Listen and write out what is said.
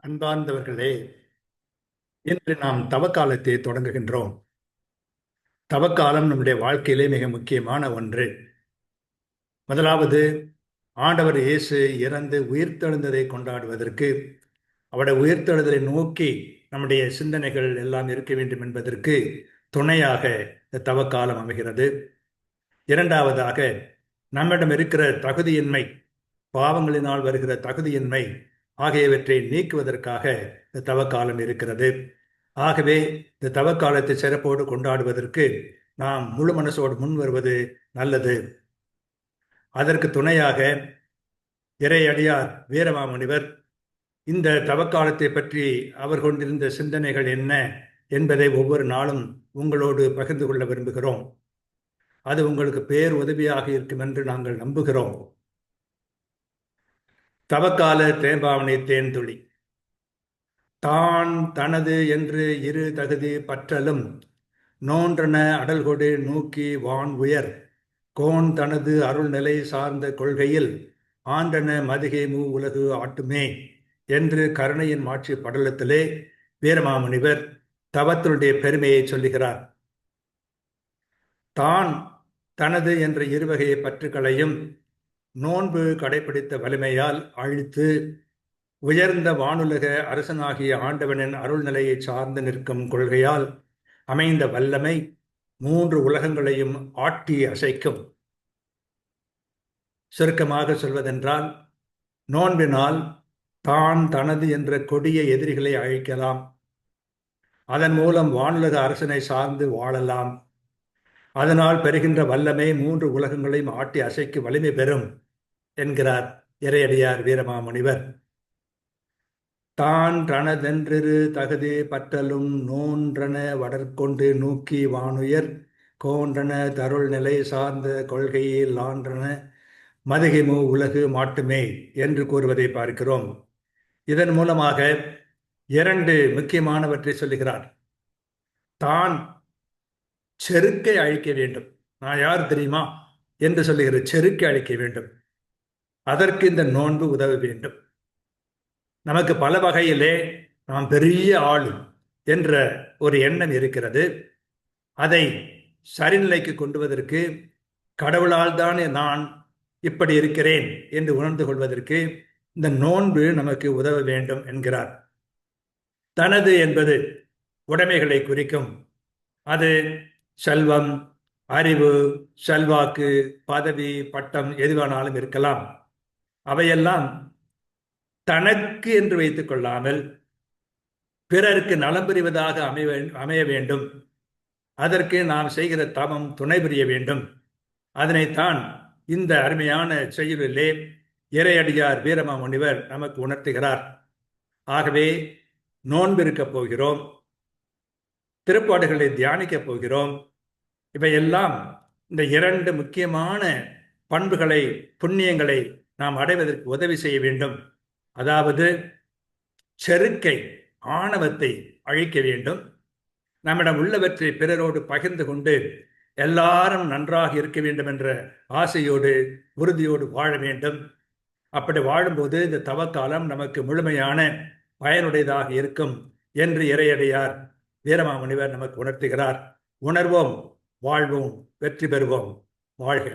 அன்பார்ந்தவர்களே, இன்று நாம் தவக்காலத்தை தொடங்குகின்றோம். தவக்காலம் நம்முடைய வாழ்க்கையிலே மிக முக்கியமான ஒன்று. முதலாவது, ஆண்டவர் இயேசு இறந்து உயிர்த்தெழுந்ததை கொண்டாடுவதற்கு, அவருடைய உயிர்த்தெழுதலை நோக்கி நம்முடைய சிந்தனைகள் எல்லாம் இருக்க வேண்டும் என்பதற்கு துணையாக இந்த தவக்காலம் அமைகிறது. இரண்டாவதாக, நம்மிடம் இருக்கிற தகுதியின்மை, பாவங்களினால் வருகிற தகுதியின்மை ஆகியவற்றை நீக்குவதற்காக இந்த தவக்காலம் இருக்கிறது. ஆகவே இந்த தவக்காலத்தை சிறப்போடு கொண்டாடுவதற்கு நாம் முழு மனசோடு முன் வருவது நல்லது. அதற்கு துணையாக இறையடியார் வீரமாமுனிவர் இந்த தவக்காலத்தை பற்றி அவர் கொண்டிருந்த சிந்தனைகள் என்ன என்பதை ஒவ்வொரு நாளும் உங்களோடு பகிர்ந்து கொள்ள விரும்புகிறோம். அது உங்களுக்கு பேர் உதவியாக இருக்கும் என்று நாங்கள் நம்புகிறோம். தவக்கால தேம்பாவனை தேன்துளி. தான் தனது என்று இரு தகுதி பற்றலும் நோன்றன அடல்கொடு நூக்கி வான் உயர் கோன் தனது அருள்நிலை சார்ந்த கொள்கையில் ஆண்டன மதிகை மூ உலகு ஆட்டுமே என்று கருணையின் மாட்சி படலத்திலே வீரமாமுனிவர் தவத்தினுடைய பெருமையை சொல்லுகிறார். தான் தனது என்ற இருவகை பற்றுக்களையும் நோன்பு கடைபிடித்த வலிமையால் அழித்து உயர்ந்த வானுலக அரசனாகிய ஆண்டவனின் அருள்நிலையை சார்ந்து நிற்கும் கொள்கையால் அமைந்த வல்லமை மூன்று உலகங்களையும் ஆட்டி அசைக்கும். சுருக்கமாக சொல்வதென்றால், நோன்பினால் தான் தனது என்ற கொடிய எதிரிகளை அழிக்கலாம். அதன் மூலம் வானுலக அரசனை சார்ந்து வாழலாம். அதனால் பெறுகின்ற வல்லமை மூன்று உலகங்களையும் ஆட்டி அசைக்கு வலிமை பெறும் என்கிறார் இறையடியார் வீரமாமுனிவர். தான் தனதென்றிரு தகுதி பற்றலும் நோன்றன வடற்கொண்டு நூக்கி வானுயர் கோன்றன தருள் நிலை சார்ந்த கொள்கையில் ஆன்றன மதுகிமு உலகு மாட்டுமே என்று கூறுவதை பார்க்கிறோம். இதன் மூலமாக இரண்டு முக்கியமானவற்றை சொல்லுகிறார். தான் செருக்கை அழிக்க வேண்டும். நான் யார் தெரியுமா என்று சொல்லுகிற செருக்கை அழிக்க வேண்டும். அதற்கு இந்த நோன்பு உதவ வேண்டும். நமக்கு பல வகையிலே நாம் பெரிய ஆளு என்ற ஒரு எண்ணம் இருக்கிறது. அதை சரிநிலைக்கு கொண்டுவதற்கு, கடவுளால் தானே நான் இப்படி இருக்கிறேன் என்று உணர்ந்து கொள்வதற்கு இந்த நோன்பு நமக்கு உதவ வேண்டும் என்கிறார். தனது என்பது உடைமைகளை குறிக்கும். அது செல்வம், அறிவு, செல்வாக்கு, பதவி, பட்டம் எதுவானாலும் இருக்கலாம். அவையெல்லாம் தனக்கு என்று வைத்துக் கொள்ளாமல் பிறருக்கு நலம் புரிவதாக அமைய வேண்டும். அதற்கு நாம் செய்கிற தவம் துணை புரிய வேண்டும். அதனைத்தான் இந்த அருமையான செய்யுளிலே இறையடியார் வீரமாமுனிவர் நமக்கு உணர்த்துகிறார். ஆகவே நோன்பிருக்கப் போகிறோம், திருப்பாடுகளை தியானிக்கப் போகிறோம். இவையெல்லாம் இந்த இரண்டு முக்கியமான பண்புகளை, புண்ணியங்களை நாம் அடைவதற்கு உதவி செய்ய வேண்டும். அதாவது செருக்கை, ஆணவத்தை அழிக்க வேண்டும். நம்மிடம் உள்ளவற்றை பிறரோடு பகிர்ந்து கொண்டு எல்லாரும் நன்றாக இருக்க வேண்டும் என்ற ஆசையோடு, உறுதியோடு வாழ வேண்டும். அப்படி வாழும்போது இந்த தவக்காலம் நமக்கு முழுமையான பயனுடையதாக இருக்கும் என்று இறையடியார் வீரமாமுனிவர் நமக்கு உணர்த்துகிறார். உணர்வோம், வாழ்வோம், வெற்றி பெறுவோம். வாழ்க.